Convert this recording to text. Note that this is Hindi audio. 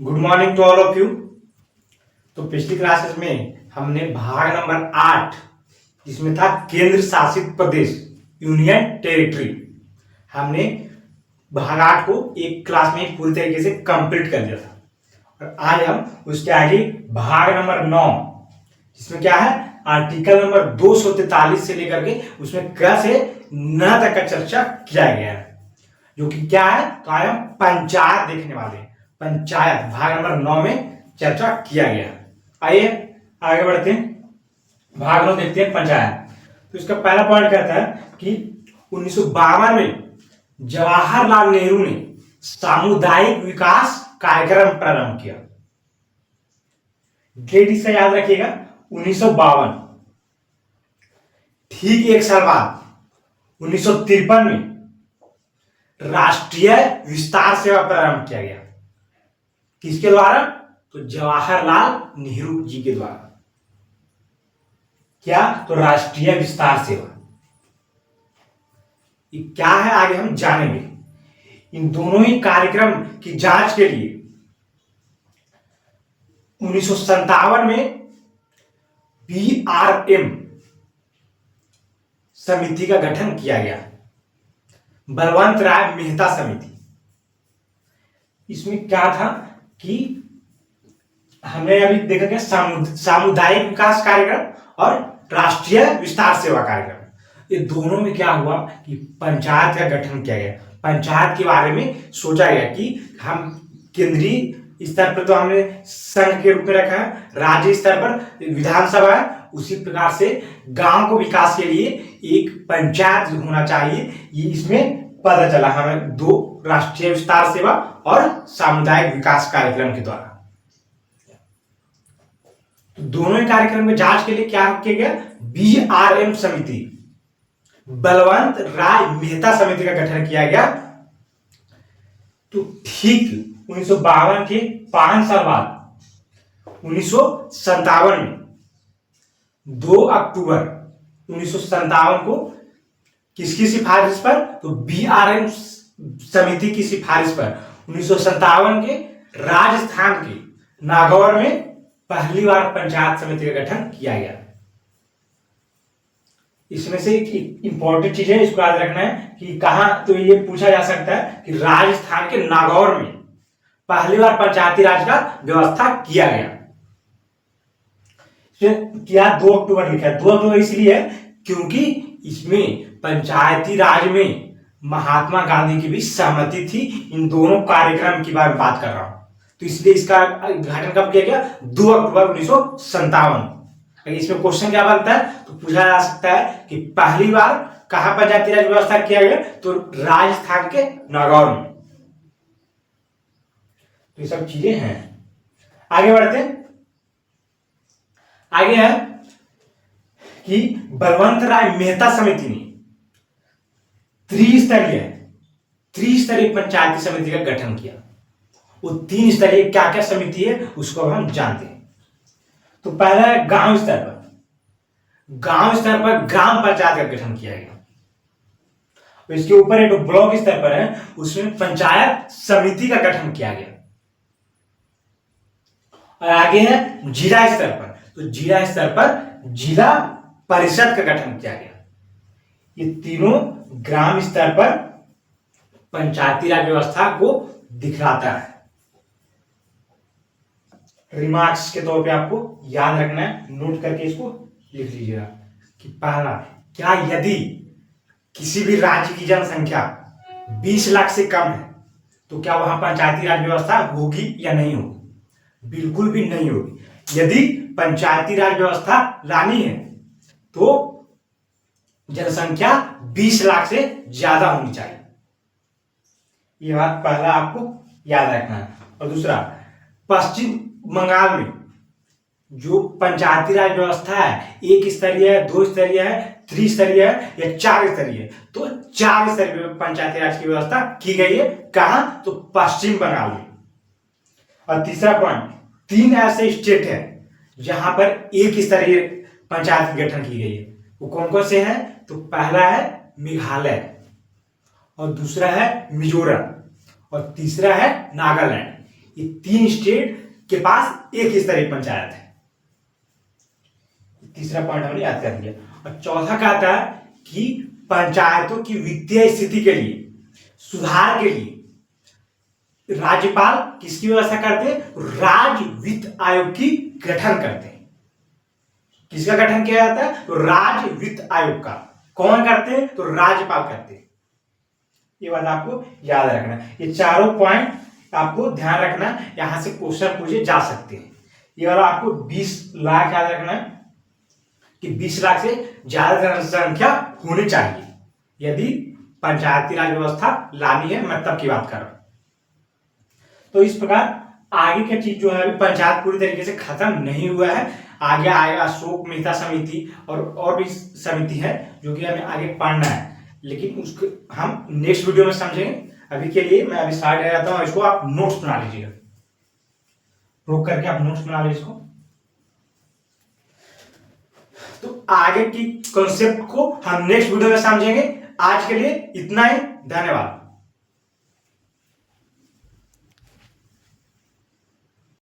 Good morning to all of you. तो पिछली क्लासेस में हमने भाग नंबर 8 जिसमें था केंद्र शासित प्रदेश यूनियन टेरिटरी, हमने भाग 8 को एक क्लास में पूरी तरीके से कंप्लीट कर लिया था। और आज हम उसके आगे भाग नंबर 9 जिसमें क्या है आर्टिकल नंबर 243 से लेकर के उसमें क से न तक का चर्चा किया गया है, जो कि क्या है। तो आज हम पंचायत देखने वाले हैं। पंचायत भाग नंबर 9 में चर्चा किया गया। आइए आगे बढ़ते हैं, भाग 9 देखते हैं पंचायत। तो इसका पहला पॉइंट कहता है कि 1952 में जवाहरलाल नेहरू ने सामुदायिक विकास कार्यक्रम प्रारंभ किया। डेट इसका याद रखिएगा 1952। ठीक एक साल बाद 1953 में राष्ट्रीय विस्तार सेवा प्रारंभ किया गया। किसके द्वारा? तो जवाहरलाल नेहरू जी के द्वारा। क्या? तो राष्ट्रीय विस्तार सेवा। ये क्या है आगे हम जानेंगे। इन दोनों ही कार्यक्रम की जांच के लिए 1957 में BRM समिति का गठन किया गया, बलवंत राय मेहता समिति। इसमें क्या था कि हमने अभी देखा कि सामुदायिक विकास कार्यक्रम और राष्ट्रीय विस्तार सेवा कार्यक्रम, ये दोनों में क्या हुआ कि पंचायत का गठन किया गया। पंचायत के बारे में सोचा गया कि हम केंद्रीय स्तर पर तो हमने संघ के रूप में रखा है, राज्य स्तर पर विधानसभा है, उसी प्रकार से गांव को विकास के लिए एक पंचायत होना चाहिए। ये इसमें पता चला हमें दो राष्ट्रीय विस्तार सेवा और सामुदायिक विकास कार्यक्रम के द्वारा। तो दोनों ही कार्यक्रम में जांच के लिए क्या किया गया? BRM समिति, बलवंत राय मेहता समिति का गठन किया गया। तो ठीक 1952 के 5 साल बाद 1957 में 2 अक्टूबर 1957 को किसकी सिफारिश पर? तो BRM समिति की सिफारिश पर 1957 के राजस्थान के नागौर में पहली बार पंचायत समिति का गठन किया गया। इसमें से एक इंपॉर्टेंट चीज है, इसको याद रखना है कि कहां, तो ये पूछा जा सकता है कि राजस्थान के नागौर में पहली बार पंचायती राज का व्यवस्था किया गया। क्या 2 अक्टूबर लिखा है? 2 अक्टूबर इसलिए है क्योंकि इसमें पंचायती राज में महात्मा गांधी की भी सहमति थी। इन दोनों कार्यक्रम की बात कर रहा हूं, तो इसलिए इसका उद्घाटन कब किया गया? 2 अक्टूबर 1957। इसमें क्वेश्चन क्या बनता है तो पूछा जा सकता है कि पहली बार कहां पंचायती राज व्यवस्था किया गया? तो राजस्थान के नागौर में। तो ये सब चीजें हैं। आगे बढ़ते हैं। आगे है कि बलवंत राय मेहता समिति ने त्रिस्तरीय पंचायती समिति का गठन किया। वो 3 स्तरीय क्या क्या समिति है उसको हम जानते हैं। तो पहला है गांव स्तर पर ग्राम पंचायत का गठन किया गया। इसके ऊपर एक ब्लॉक स्तर पर है, उसमें पंचायत समिति का गठन किया गया। और आगे है जिला स्तर पर, तो जिला स्तर पर जिला परिषद का गठन किया गया। ये तीनों ग्राम स्तर पर पंचायती राज व्यवस्था को दिखलाता है। रिमार्क्स के तौर पे आपको याद रखना है, नोट करके इसको लिख लीजिएगा कि पहला, क्या यदि किसी भी राज्य की जनसंख्या 20 लाख से कम है तो क्या वहां पंचायती राज व्यवस्था होगी या नहीं होगी? बिल्कुल भी नहीं होगी। यदि पंचायती राज व्यवस्था लानी है तो जनसंख्या 20 लाख से ज्यादा होनी चाहिए। ये बात पहला आपको याद रखना है। और दूसरा, पश्चिम बंगाल में जो पंचायती राज व्यवस्था है 1 स्तरीय है, 2 स्तरीय है, 3 स्तरीय है या 4 स्तरीय है, तो 4 स्तरीय पंचायती राज की व्यवस्था की गई है। कहां? तो पश्चिम बंगाल में। और तीसरा पॉइंट, 3 ऐसे स्टेट है जहां पर 1 स्तरीय पंचायत की गठन की गई है। वो कौन कौन से हैं? तो पहला है मेघालय, और दूसरा है मिजोरम, और तीसरा है नागालैंड। ये 3 स्टेट के पास एक स्तरीय पंचायत है। तीसरा पॉइंट हमने याद कर लिया। और चौथा कहता है कि पंचायतों की वित्तीय स्थिति के लिए सुधार के लिए राज्यपाल किसकी व्यवस्था करते हैं? राज्य वित्त आयोग की गठन करते हैं। किसका गठन किया जाता है? तो राज्य वित्त आयोग का। कौन करते हैं? तो राज्यपाल करते हैं। ये बात आपको याद रखना है। ये चारों पॉइंट आपको ध्यान रखना, यहां से क्वेश्चन पूछे जा सकते हैं। ये वाला आपको 20 लाख याद रखना है कि 20 लाख से ज्यादा जनसंख्या होनी चाहिए यदि पंचायती राज व्यवस्था लानी है, मैं तब की बात कर रहा हूं। तो इस प्रकार आगे का चीज जो है, अभी पंचायत पूरी तरीके से खत्म नहीं हुआ है। आगे आएगा अशोक मेहता समिति और भी समिति है जो कि हमें आगे पढ़ना है, लेकिन उसको हम नेक्स्ट वीडियो में समझेंगे। अभी के लिए मैं अभी स्टार्ट कर जाता हूं, इसको आप नोट्स बना लीजिएगा, रोक करके आप नोट्स बना लीजिए इसको। तो आगे की कॉन्सेप्ट को हम नेक्स्ट वीडियो में समझेंगे। आज के लिए इतना ही, धन्यवाद।